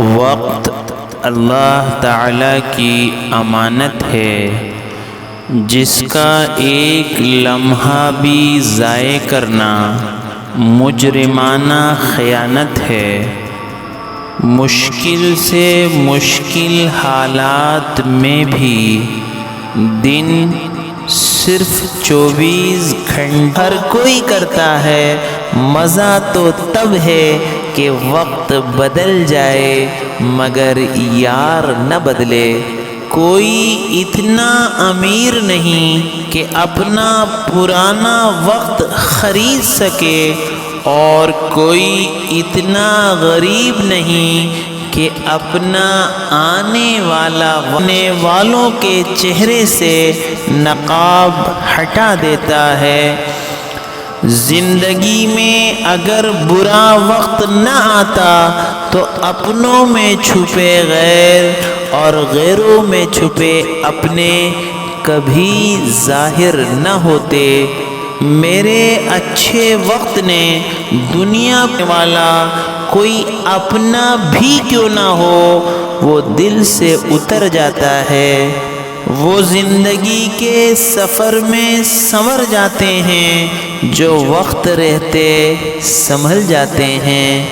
وقت اللہ تعالیٰ کی امانت ہے، جس کا ایک لمحہ بھی ضائع کرنا مجرمانہ خیانت ہے۔ مشکل سے مشکل حالات میں بھی دن صرف 24 گھنٹے ہر کوئی کرتا ہے۔ مزہ تو تب ہے کہ وقت بدل جائے مگر یار نہ بدلے۔ کوئی اتنا امیر نہیں کہ اپنا پرانا وقت خرید سکے، اور کوئی اتنا غریب نہیں کہ اپنا آنے والوں کے چہرے سے نقاب ہٹا دیتا ہے۔ زندگی میں اگر برا وقت نہ آتا تو اپنوں میں چھپے غیر اور غیروں میں چھپے اپنے کبھی ظاہر نہ ہوتے۔ میرے اچھے وقت نے دنیا والا کوئی اپنا بھی کیوں نہ ہو، وہ دل سے اتر جاتا ہے۔ وہ زندگی کے سفر میں سنور جاتے ہیں جو وقت رہتے سنبھل جاتے ہیں۔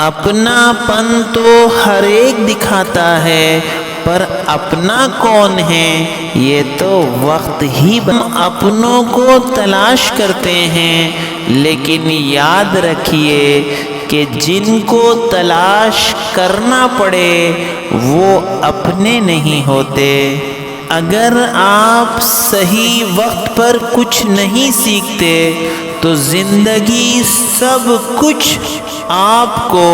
اپنا پن تو ہر ایک دکھاتا ہے، پر اپنا کون ہے یہ تو وقت ہی ہم اپنوں کو تلاش کرتے ہیں، لیکن یاد رکھیے کہ جن کو تلاش کرنا پڑے وہ اپنے نہیں ہوتے۔ اگر آپ صحیح وقت پر کچھ نہیں سیکھتے تو زندگی سب کچھ آپ کو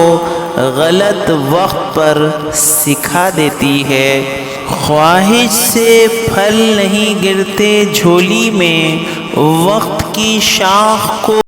غلط وقت پر سکھا دیتی ہے۔ خواہش سے پھل نہیں گرتے جھولی میں، وقت کی شاخ کو